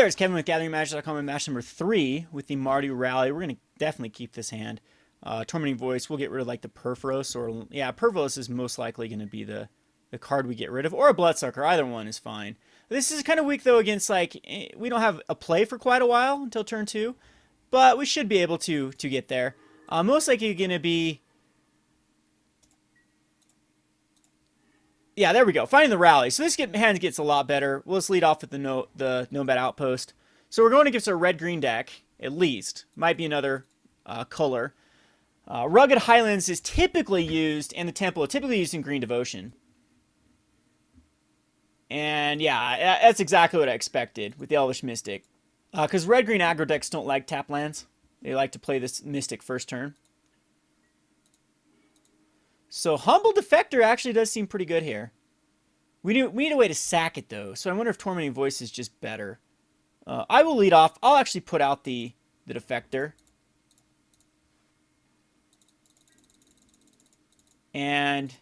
there, it's Kevin with GatheringMagic.com and match number 3 with the Mardu Rally. We're going to definitely keep this hand. Tormenting Voice, we'll get rid of like the Purphoros, or yeah, Purphoros is most likely going to be the card we get rid of, or a Bloodsucker. Either one is fine. This is kind of weak though against like, we don't have a play for quite a while until turn 2, but we should be able to get there. Most likely going to be, yeah, there we go. Finding the rally. So this hand gets a lot better. We'll just lead off with the Nomad Outpost. So we're going against a red-green deck, at least. Might be another color. Rugged Highlands is typically used, and the Temple, typically used in Green Devotion. And yeah, that's exactly what I expected with the Elvish Mystic. Because red-green aggro decks don't like tap lands. They like to play this Mystic first turn. So Humble Defector actually does seem pretty good here. We need a way to sack it though, so I wonder if Tormenting Voice is just better. I will lead off. I'll actually put out the Defector. And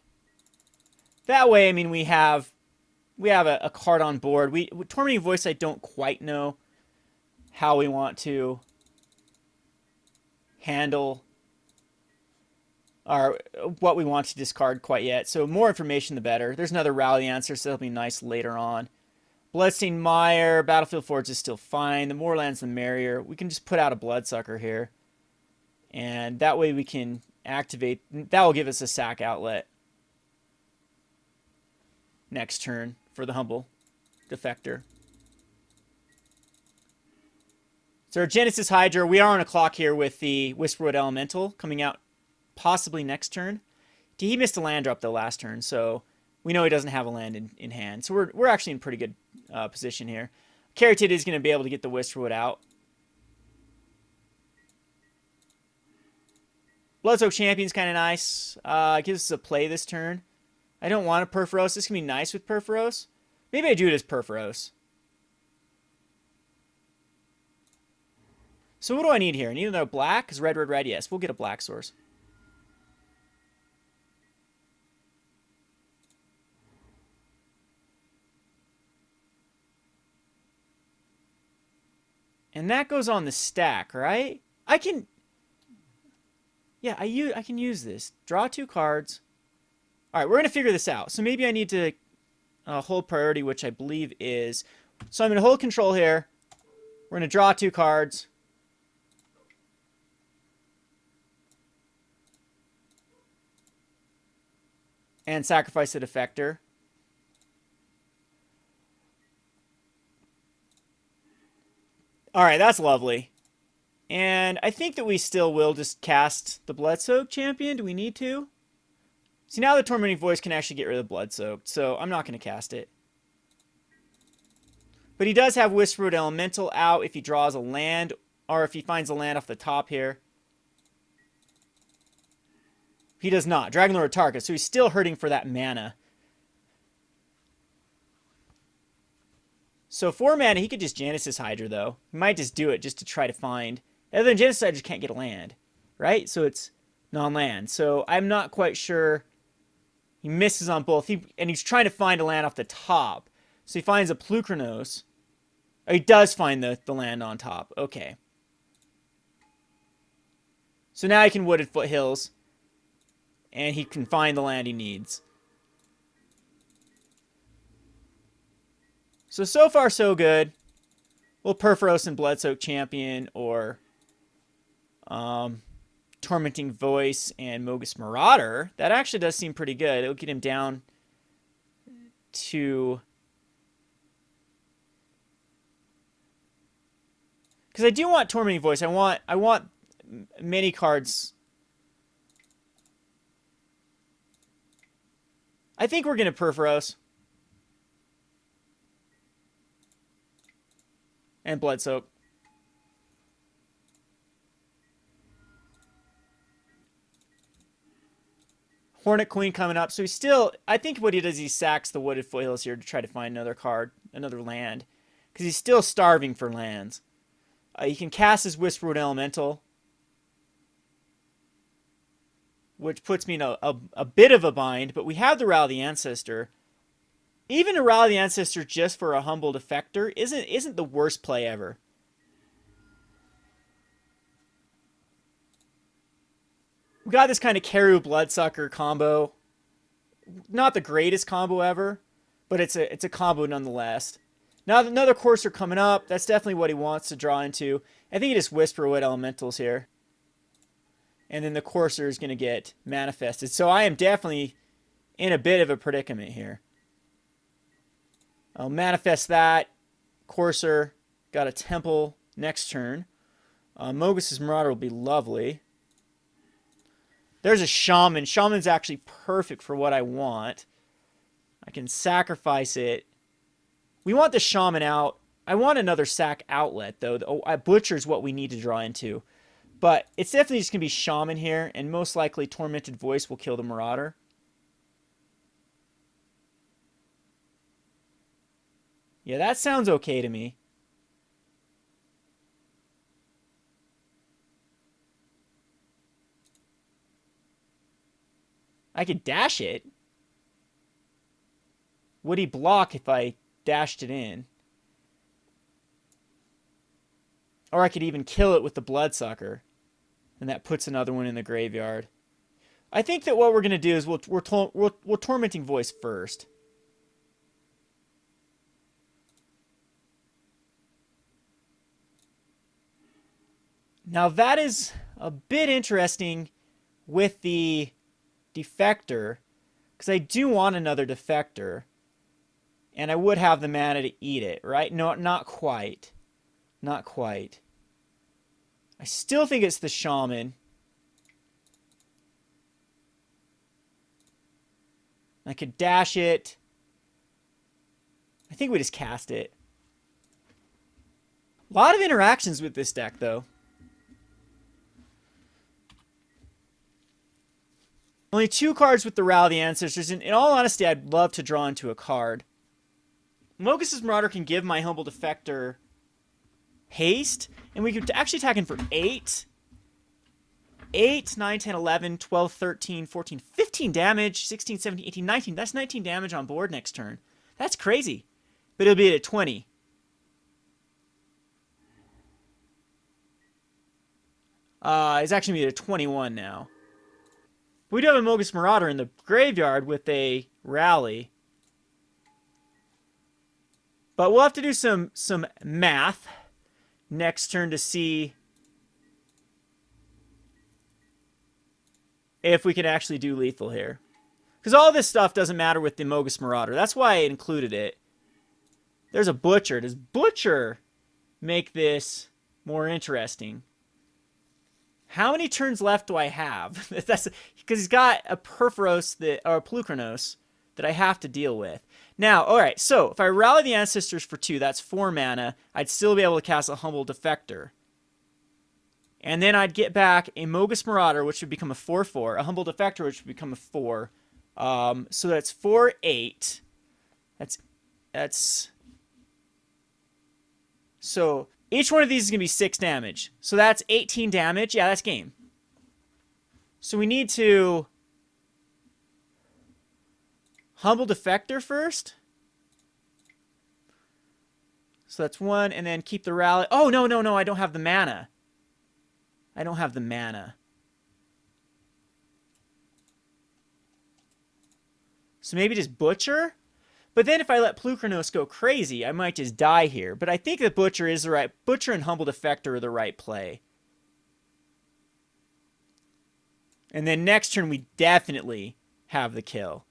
that way, I mean, we have a card on board. With Tormenting Voice, I don't quite know how we want to handle or what we want to discard quite yet. So more information, the better. There's another rally answer, so that'll be nice later on. Bloodstained Mire, Battlefield Forge is still fine. The more lands, the merrier. We can just put out a Bloodsucker here. And that way we can activate. That will give us a sack outlet next turn for the Humble Defector. So our Genesis Hydra, we are on a clock here with the Whisperwood Elemental coming out possibly next turn. He missed a land drop though last turn, so we know he doesn't have a land in hand. So we're actually in pretty good position here. Carrotid is going to be able to get the Whisperwood out. Bloodsoaked Champion is kind of nice. Gives us a play this turn. I don't want a Purphoros. This can be nice with Purphoros. Maybe I do it as Purphoros. So what do I need here? I need another black, because red, red, red. Yes, we'll get a black source. And that goes on the stack, right? I can... Yeah, I can use this. Draw 2 cards. All right, we're going to figure this out. So maybe I need to hold priority, which I believe is... So I'm going to hold control here. We're going to draw 2 cards. And sacrifice the Defector. All right, that's lovely. And I think that we still will just cast the Bloodsoaked Champion. Do we need to? See, now the Tormenting Voice can actually get rid of the Bloodsoaked, so I'm not going to cast it. But he does have Whisperwood Elemental out if he draws a land, or if he finds a land off the top here. He does not. Dragonlord Tarka, so he's still hurting for that mana. So 4 mana, he could just Genesis Hydra, though. He might just do it just to try to find... Other than Genesis Hydra, just can't get a land, right? So it's non-land. So I'm not quite sure. He misses on both. And he's trying to find a land off the top. So he finds a Plukranos. Oh, he does find the land on top. Okay. So now he can Wooded Foothills. And he can find the land he needs. So far, so good. Well, Purphoros and Bloodsoaked Champion, or Tormenting Voice and Mogis Marauder. That actually does seem pretty good. It'll get him down to... Because I do want Tormenting Voice. I want many cards. I think we're going to Purphoros. And Bloodsoak. Hornet Queen coming up. So he's still... I think what he does, he sacks the Wooded Foothills here to try to find another card, another land. Because he's still starving for lands. He can cast his Whisperwood Elemental. Which puts me in a bit of a bind. But we have the Rally the Ancestor. Even to Rally the Ancestor just for a Humble Defector isn't the worst play ever. We got this kind of Kheru Bloodsucker combo. Not the greatest combo ever, but it's a combo nonetheless. Now another Courser coming up. That's definitely what he wants to draw into. I think he just Whisperwood Elementals here. And then the Courser is going to get manifested. So I am definitely in a bit of a predicament here. I'll manifest that. Courser. Got a Temple next turn. Mogis' Marauder will be lovely. There's a Shaman. Shaman's actually perfect for what I want. I can sacrifice it. We want the Shaman out. I want another sack outlet, though. Oh, Butcher's what we need to draw into. But it's definitely just going to be Shaman here, and most likely Tormented Voice will kill the Marauder. Yeah, that sounds okay to me. I could dash it. Would he block if I dashed it in? Or I could even kill it with the Bloodsucker. And that puts another one in the graveyard. I think that what we're going to do is we'll Tormenting Voice first. Now that is a bit interesting with the Defector, because I do want another Defector, and I would have the mana to eat it, right? No, not quite. Not quite. I still think it's the Shaman. I could dash it. I think we just cast it. A lot of interactions with this deck, though. Only 2 cards with the Rally the Ancestors, and in all honesty, I'd love to draw into a card. Mogis' Marauder can give my Humble Defector haste, and we could actually attack him for 8. 8, 9, 10, 11, 12, 13, 14, 15 damage, 16, 17, 18, 19. That's 19 damage on board next turn. That's crazy. But it'll be at 20. It's actually going to be at 21 now. We do have a Mogis Marauder in the graveyard with a Rally. But we'll have to do some math next turn to see if we can actually do lethal here. Because all this stuff doesn't matter with the Mogis Marauder. That's why I included it. There's a Butcher. Does Butcher make this more interesting? How many turns left do I have? That's because he's got a Purphoros or a Pulchronos that I have to deal with. Now, all right, so if I Rally the Ancestors for 2, that's 4 mana. I'd still be able to cast a Humble Defector. And then I'd get back a Mogis Marauder, which would become a 4/4, a Humble Defector, which would become a 4. So that's 4, 8. That's so each one of these is going to be 6 damage. So that's 18 damage. Yeah, that's game. So we need to Humble Defector first. So that's 1, and then keep the Rally. Oh, no, I don't have the mana. I don't have the mana. So maybe just Butcher? But then if I let Pulchronos go crazy, I might just die here. But I think that Butcher is the right... Butcher and Humble Defector are the right play. And then next turn, we definitely have the kill.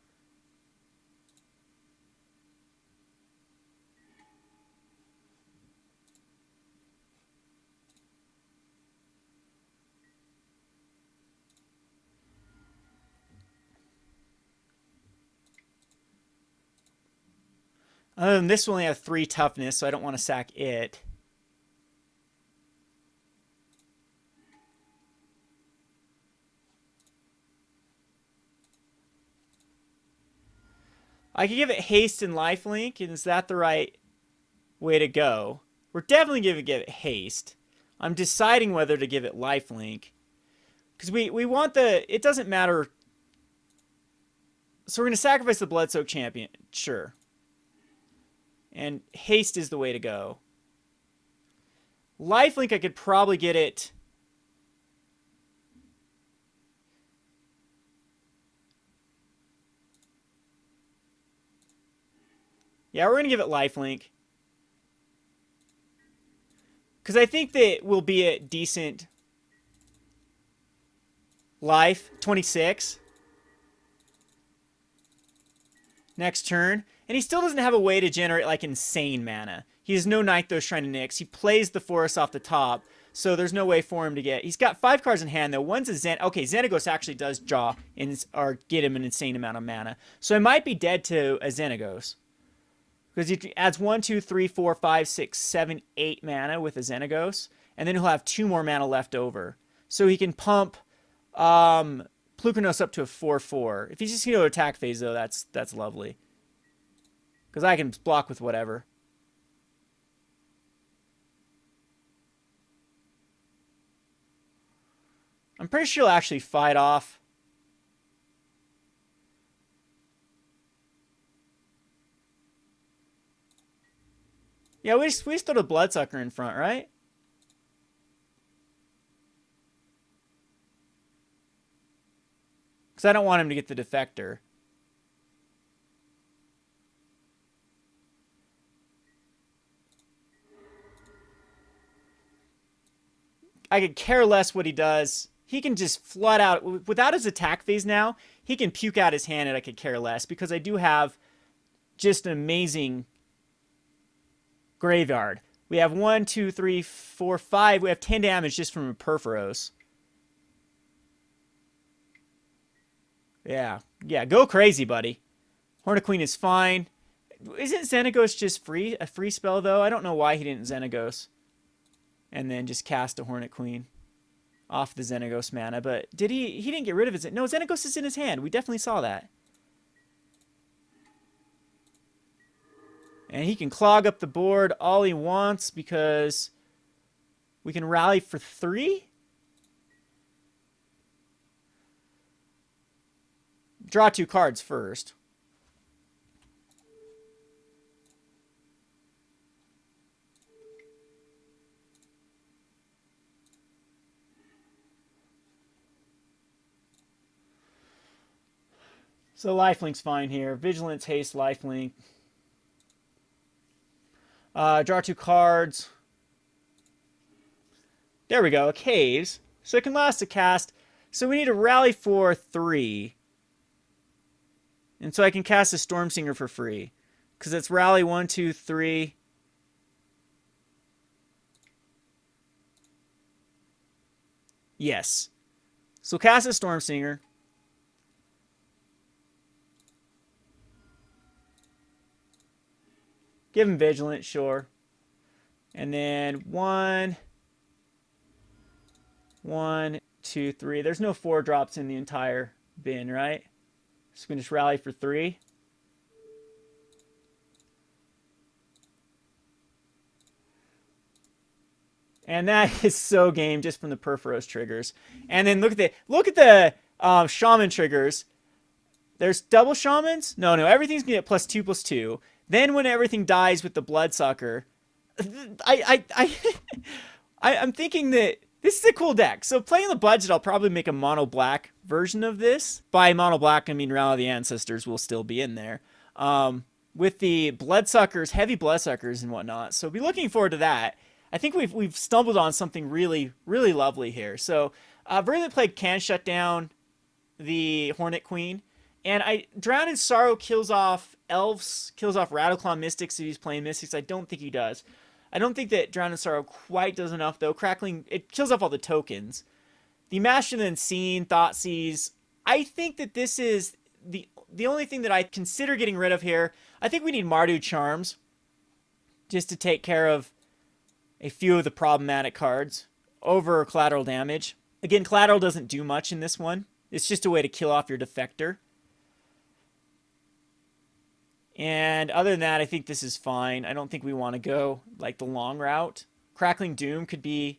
This will only have 3 toughness, so I don't want to sack it. I could give it haste and lifelink, and is that the right way to go? We're definitely going to give it haste. I'm deciding whether to give it lifelink. Because we want the... It doesn't matter. So we're going to sacrifice the Bloodsoaked Champion. Sure. And haste is the way to go. Lifelink, I could probably get it. Yeah, we're going to give it lifelink. Because I think that will be a decent life. 26. Next turn. And he still doesn't have a way to generate, like, insane mana. He has no Nykthos Shrine of Nyx. He plays the forest off the top, so there's no way for him to get... He's got 5 cards in hand, though. One's a Zen... Okay, Xenagos actually does draw or get him an insane amount of mana. So I might be dead to a Xenagos. Because he adds 1, 2, 3, 4, 5, 6, 7, 8 mana with a Xenagos. And then he'll have 2 more mana left over. So he can pump Purphoros up to a 4/4. If he's just going to go attack phase, though, that's lovely. Because I can block with whatever. I'm pretty sure he'll actually fight off. Yeah, we just throw the Bloodsucker in front, right? Because I don't want him to get the Defector. I could care less what he does. He can just flood out. Without his attack phase now, he can puke out his hand and I could care less. Because I do have just an amazing graveyard. We have 1, 2, 3, 4, 5. We have 10 damage just from a Purphoros. Yeah. Yeah, go crazy, buddy. Hornet Queen is fine. Isn't Xenagos just a free spell, though? I don't know why he didn't Xenagos. And then just cast a Hornet Queen off the Xenagos mana. But did he didn't get rid of it. No, Xenagos is in his hand. We definitely saw that. And he can clog up the board all he wants because we can rally for 3. Draw 2 cards first. So lifelink's fine here. Vigilance, haste, lifelink. Draw 2 cards. There we go. Caves. So it can last a cast. So we need to rally for 3. And so I can cast a Stormsinger for free. Because it's rally 1, 2, 3. Yes. So cast a Stormsinger. Give him Vigilant, sure. And then 1, 2, 3. There's no 4 drops in the entire bin, right? So we can just rally for 3. And that is so game just from the Purphoros triggers. And then look at the Shaman triggers. There's double Shamans? No, everything's gonna get +2/+2. Then when everything dies with the Bloodsucker, I'm thinking that this is a cool deck. So playing the budget, I'll probably make a mono black version of this. By mono black, I mean Rally of the Ancestors will still be in there. With the Bloodsuckers, heavy Bloodsuckers and whatnot. So be looking forward to that. I think we've stumbled on something really, really lovely here. So Virulent Plague can shut down the Hornet Queen. And Drown in Sorrow kills off Elves, kills off Rattleclaw Mystics if he's playing Mystics. I don't think he does. I don't think that Drown in Sorrow quite does enough, though. Crackling, it kills off all the tokens. The Master of the Unseen, Thoughtseize. I think that this is the only thing that I consider getting rid of here. I think we need Mardu Charms just to take care of a few of the problematic cards over Collateral Damage. Again, Collateral doesn't do much in this one. It's just a way to kill off your Defector. And other than that, I think this is fine. I don't think we want to go like the long route. Crackling Doom could be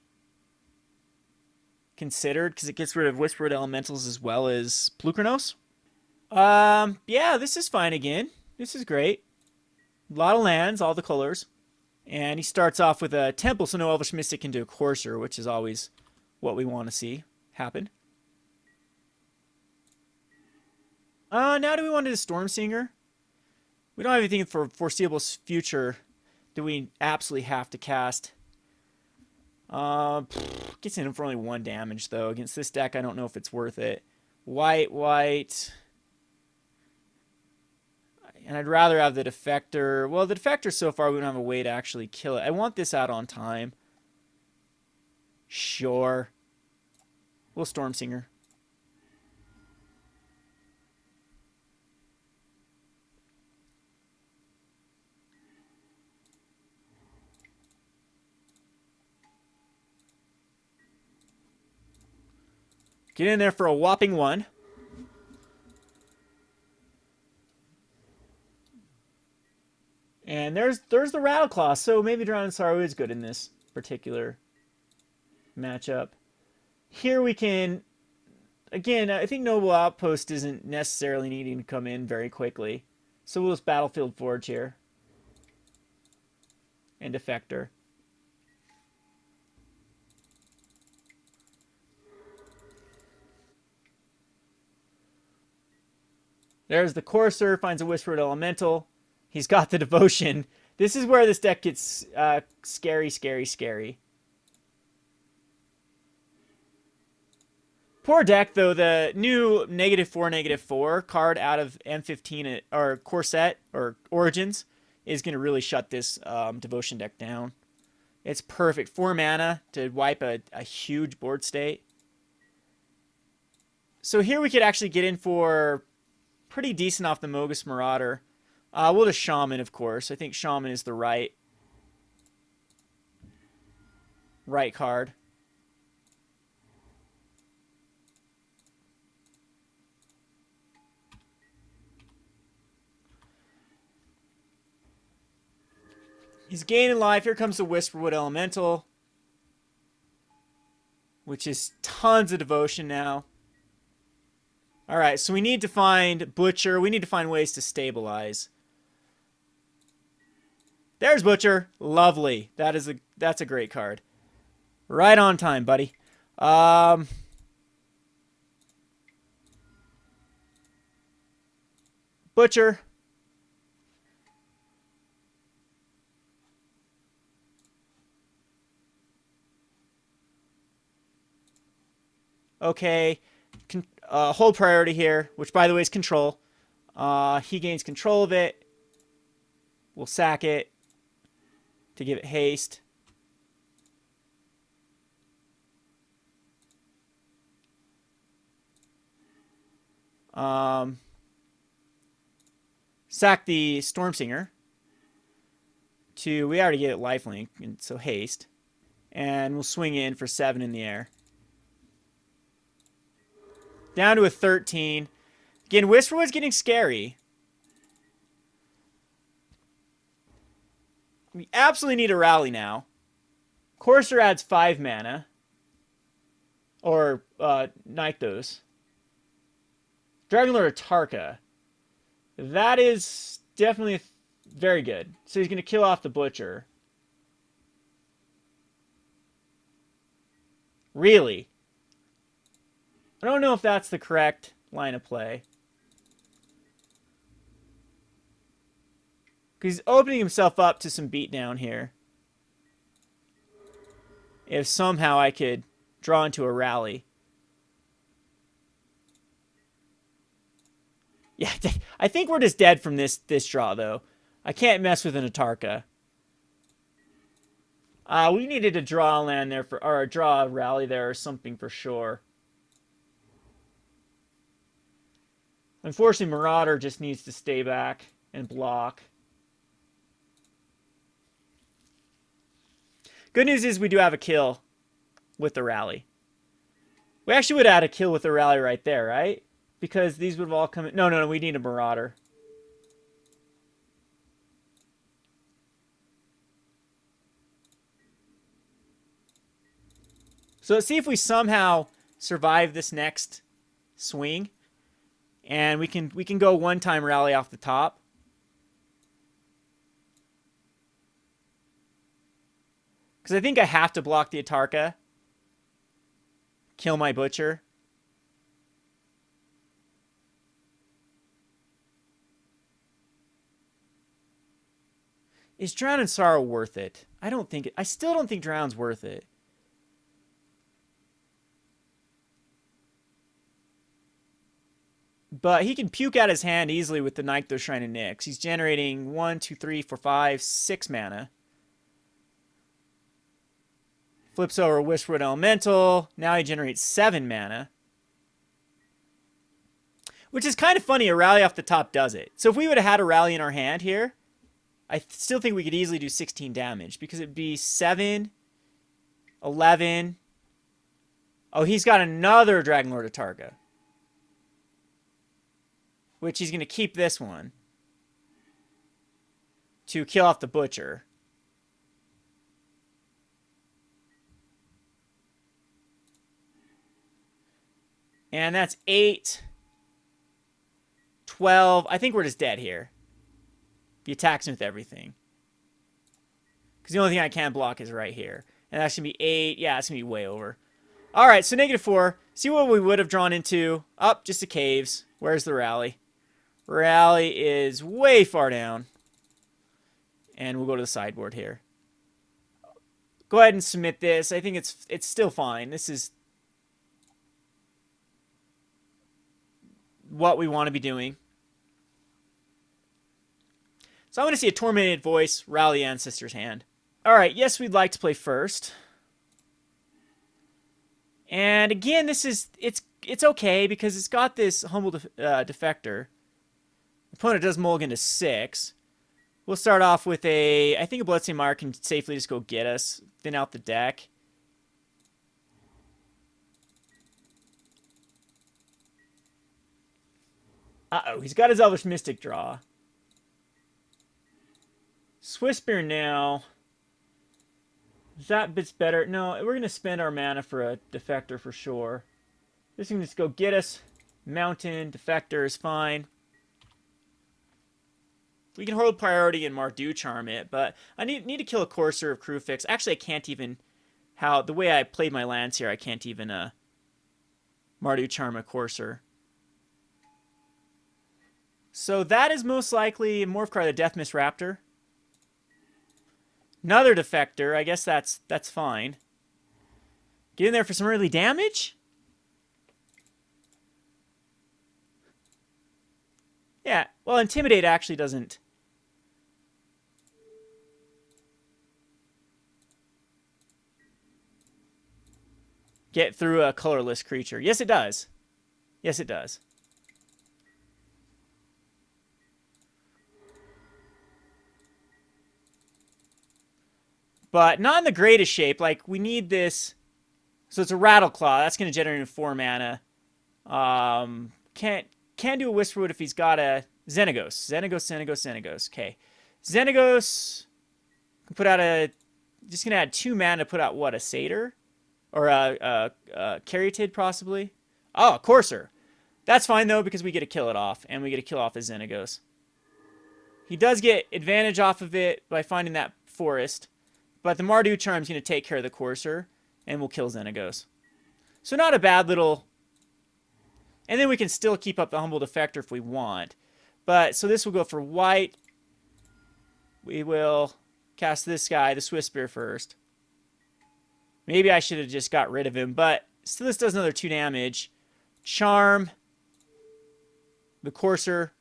considered because it gets rid of Whisperwood Elementals as well as Purphoros. Yeah, this is fine again. This is great. A lot of lands, all the colors. And he starts off with a Temple, so no Elvish Mystic into a Courser, which is always what we want to see happen. Now do we want to do Stormsinger? We don't have anything for foreseeable future that we absolutely have to cast. Gets in for only 1 damage, though. Against this deck, I don't know if it's worth it. White. And I'd rather have the Defector. Well, the Defector, so far, we don't have a way to actually kill it. I want this out on time. Sure. We'll Stormsinger. Get in there for a whopping 1. And there's the Rattleclaw, so maybe Drowning Sorrow is good in this particular matchup. Here we can, again, I think Noble Outpost isn't necessarily needing to come in very quickly. So we'll just Battlefield Forge here. And Defector. There's the Courser, finds a Whispered Elemental. He's got the Devotion. This is where this deck gets scary. Poor deck, though. The new -4/-4 card out of M15 or Corset or Origins is going to really shut this Devotion deck down. It's perfect. 4 mana to wipe a huge board state. So here we could actually get in for pretty decent off the Mogis Marauder. We'll just Shaman, of course. I think Shaman is the right card. He's gaining life. Here comes the Whisperwood Elemental, which is tons of devotion now. All right, so we need to find Butcher. We need to find ways to stabilize. There's Butcher. Lovely. That's a great card. Right on time, buddy. Butcher. Okay. Hold priority here, which, by the way, is control. He gains control of it. We'll sack it to give it haste. Sack the Stormsinger. We already get it lifelink, and so haste. And we'll swing in for 7 in the air. Down to a 13. Again, Whisperwood's getting scary. We absolutely need a rally now. Courser adds 5 mana. Or Nykthos. Dragonlord Atarka. That is definitely very good. So he's going to kill off the Butcher. Really? I don't know if that's the correct line of play. Because he's opening himself up to some beatdown here. If somehow I could draw into a rally. Yeah, I think we're just dead from this draw, though. I can't mess with an Atarka. We needed to draw a land there or draw a rally there or something for sure. Unfortunately, Marauder just needs to stay back and block. Good news is we do have a kill with the rally. We actually would have had a kill with the rally right there, right? Because these would have all come in. No, we need a Marauder. So let's see if we somehow survive this next swing. And we can go one-time rally off the top. Because I think I have to block the Atarka. Kill my Butcher. Is Drown in Sorrow worth it? I still don't think Drown's worth it. But he can puke out his hand easily with the Nykthos Shrine of Nyx. He's generating 1, 2, 3, 4, 5, 6 mana. Flips over Whisperwood Elemental. Now he generates 7 mana. Which is kind of funny, a rally off the top does it. So if we would have had a rally in our hand here, I still think we could easily do 16 damage. Because it'd be 7, 11. Oh, he's got another Dragonlord Atarka. Which he's going to keep this one to kill off the Butcher. And that's 8, 12. I think we're just dead here. He attacks me with everything. Because the only thing I can't block is right here. And that's going to be 8. Yeah, it's going to be way over. All right, so -4. See what we would have drawn into. Up, just the caves. Where's the rally? Rally is way far down. And we'll go to the sideboard here. Go ahead and submit this. I think it's still fine. This is what we want to be doing. So I want to see a Tormented Voice, Rally Ancestor's Hand. Alright, yes, we'd like to play first. And again, it's okay because it's got this Humble Defector. Opponent does mulligan to 6. We'll start off with I think a Bloodstained Mire can safely just go get us, thin out the deck. Uh-oh, he's got his Elvish Mystic draw. Swiftspear now. That bit's better. No, we're going to spend our mana for a Defector for sure. This can just go get us. Mountain, Defector is fine. We can hold priority and Mardu Charm it, but I need to kill a Courser of Crewfix. Actually, I can't even... the way I played my lands here, I can't even Mardu Charm a Courser. So that is most likely a Morph card, the Deathmist Raptor. Another Defector. I guess that's fine. Get in there for some early damage? Yeah, well, Intimidate actually doesn't... get through a colorless creature. Yes, it does. Yes, it does. But not in the greatest shape. Like, we need this... So it's a Rattleclaw. That's going to generate 4 mana. Can't do a Whisperwood if he's got a Xenagos. Xenagos. Okay. Xenagos can put out a... Just going to add 2 mana to put out, what, a Satyr? Or a Caryatid, possibly? Oh, a Courser. That's fine, though, because we get to kill it off. And we get to kill off his Xenagos. He does get advantage off of it by finding that forest. But the Mardu Charm is going to take care of the Courser. And we'll kill Xenagos. So not a bad little... And then we can still keep up the Humble Defector if we want. But, so this will go for white. We will cast this guy, the Swiftspear, first. Maybe I should have just got rid of him, but still this does another 2 damage. Charm. The Courser.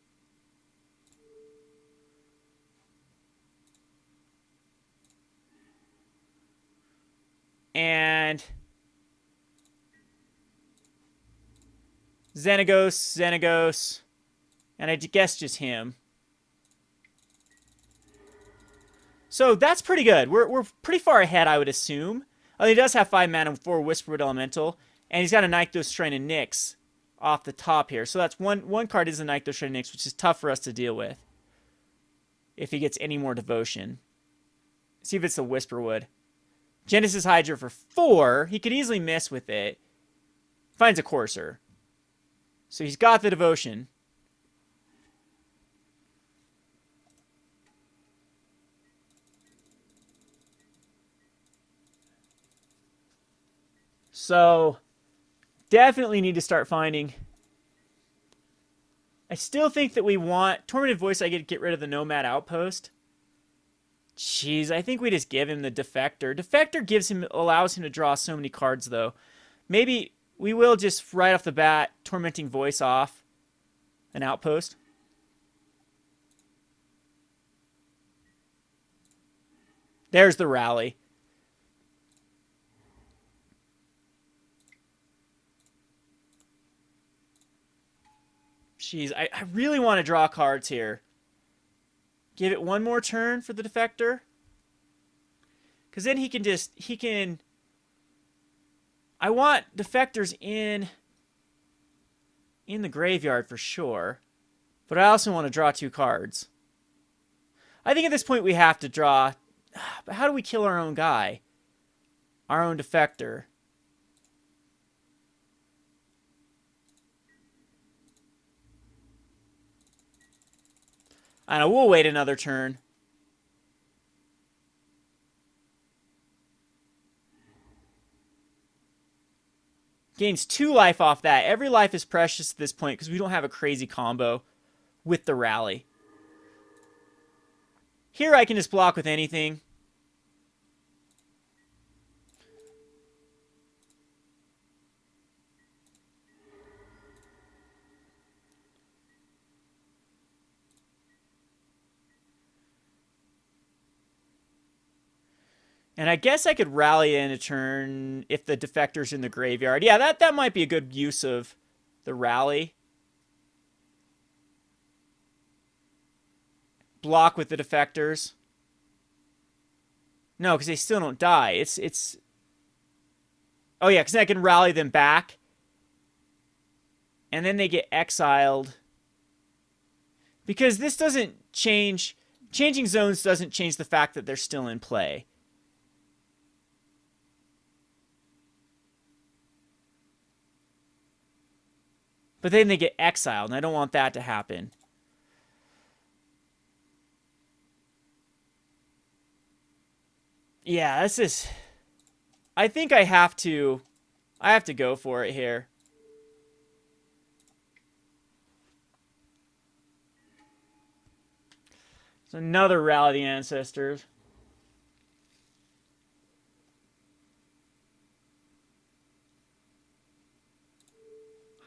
And Xenagos. And I guess just him. So that's pretty good. We're pretty far ahead, I would assume. He does have 5 mana for Whisperwood Elemental. And he's got a Nykthos Shrine of Nyx off the top here. So that's one card is a Nykthos Shrine of Nyx, which is tough for us to deal with. If he gets any more devotion. See if it's the Whisperwood. Genesis Hydra for 4. He could easily miss with it. Finds a Courser. So he's got the devotion. So definitely need to start finding. I still think that we want Tormented Voice. I get rid of the Nomad Outpost. Jeez, I think we just give him the Defector. Defector allows him to draw so many cards, though. Maybe we will just right off the bat Tormenting Voice off an Outpost. There's the rally. Jeez, I really want to draw cards here. Give it one more turn for the Defector. Because then he can... I want Defectors in the graveyard for sure. But I also want to draw 2 cards. I think at this point we have to draw... But how do we kill our own guy? Our own Defector. I know, we'll wait another turn. Gains 2 life off that. Every life is precious at this point because we don't have a crazy combo with the rally. Here I can just block with anything. And I guess I could rally in a turn if the Defector's in the graveyard. Yeah, that might be a good use of the rally. Block with the Defectors. No, because they still don't die. It's... Oh yeah, because I can rally them back. And then they get exiled. Because this doesn't change... Changing zones doesn't change the fact that they're still in play. But then they get exiled, and I don't want that to happen. Yeah, this is... I think I have to go for it here. It's another Rally the Ancestors.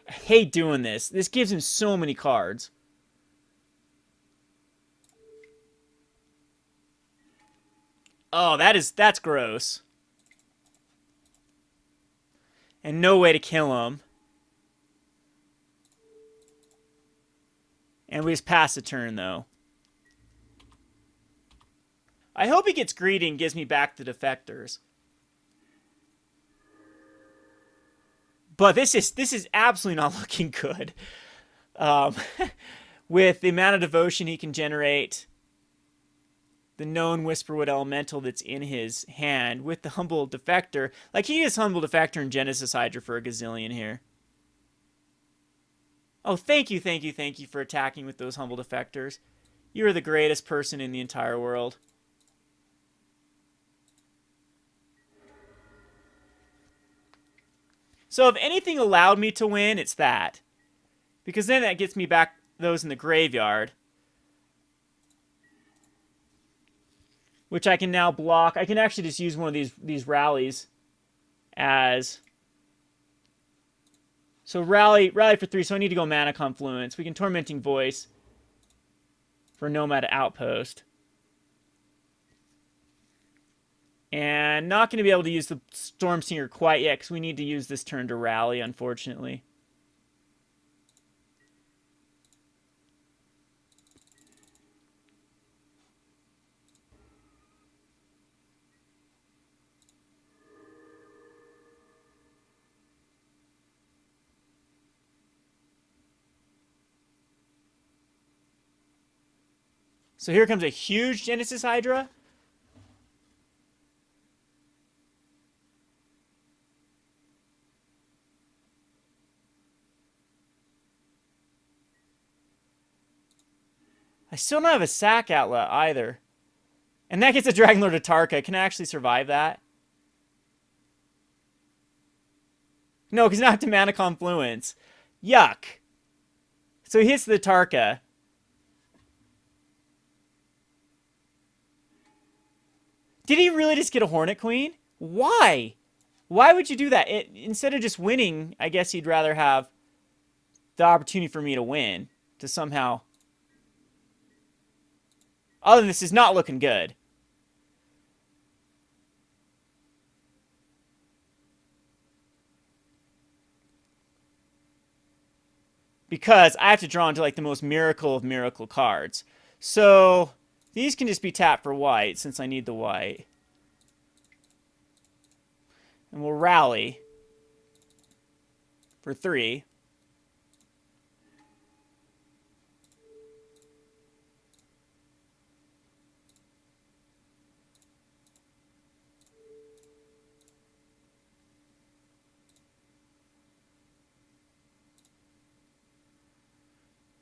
I hate doing this. This gives him so many cards. Oh, that's gross. And no way to kill him. And we just pass the turn, though. I hope he gets greedy and gives me back the Defectors. But this is absolutely not looking good. With the amount of devotion he can generate, the known Whisperwood Elemental that's in his hand, with the Humble Defector. Like, he is Humble Defector and Genesis Hydra for a gazillion here. Oh, thank you for attacking with those Humble Defectors. You are the greatest person in the entire world. So if anything allowed me to win, it's that. Because then that gets me back those in the graveyard. Which I can now block. I can actually just use one of these rallies as... So rally for 3, so I need to go Mana Confluence. We can Tormenting Voice for Nomad Outpost. And not going to be able to use the Stormsinger quite yet, because we need to use this turn to rally, unfortunately. So here comes a huge Genesis Hydra. I still don't have a sack outlet either. And that gets a Dragonlord Atarka. Can I actually survive that? No, because now I have to Mana Confluence. Yuck. So he hits the Tarka. Did he really just get a Hornet Queen? Why? Why would you do that? Instead of just winning, I guess he'd rather have the opportunity for me to win. To somehow... Other than this is not looking good. Because I have to draw into like the most miracle of miracle cards. So these can just be tapped for white since I need the white. And we'll rally for 3.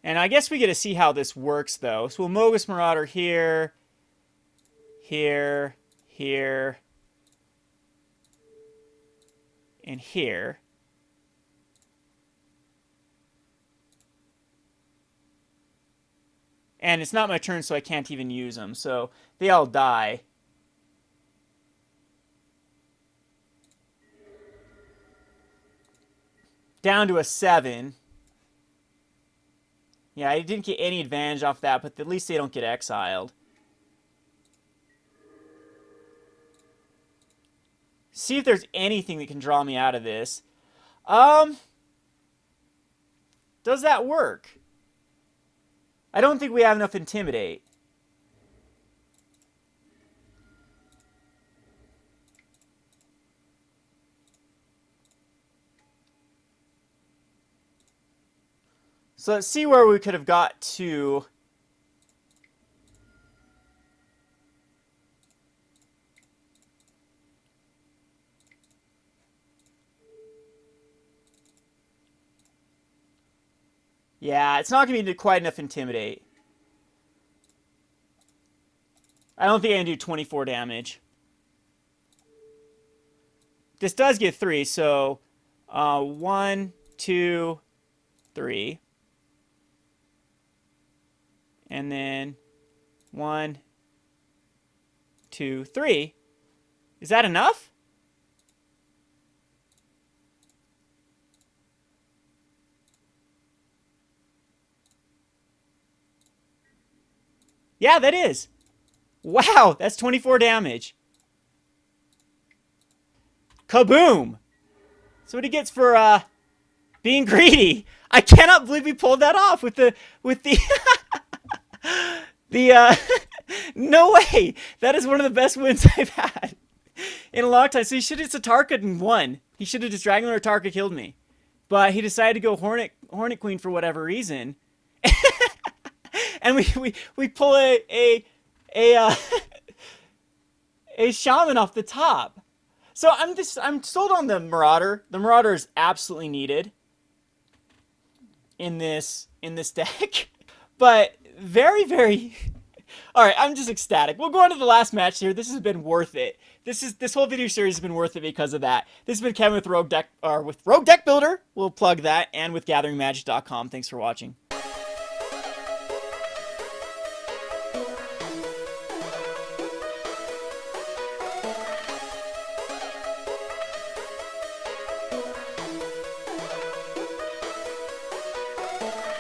And I guess we get to see how this works, though. So we'll Mogis Marauder here, here, here, and here. And it's not my turn, so I can't even use them. So they all die. Down to a 7. Yeah, I didn't get any advantage off that, but at least they don't get exiled. See if there's anything that can draw me out of this. Does that work? I don't think we have enough Intimidate. So let's see where we could have got to. Yeah, it's not going to be quite enough Intimidate. I don't think I can do 24 damage. This does get 3, so 1, 2, 3. And then 1, 2, 3. Is that enough? Yeah, that is. Wow, that's 24 damage. Kaboom! That's what he gets for being greedy. I cannot believe we pulled that off with the no way. That is one of the best wins I've had in a long time. So he should have just Tarka and won. He should have just Dragon Lord Tarka killed me. But he decided to go Hornet Queen for whatever reason. And we pull a shaman off the top. So I'm sold on the Marauder. The Marauder is absolutely needed in this deck. But very, very... Alright, I'm just ecstatic. We'll go on to the last match here. This has been worth it. This whole video series has been worth it because of that. This has been Kevin with Rogue Deck Builder. We'll plug that, and with GatheringMagic.com. Thanks for watching.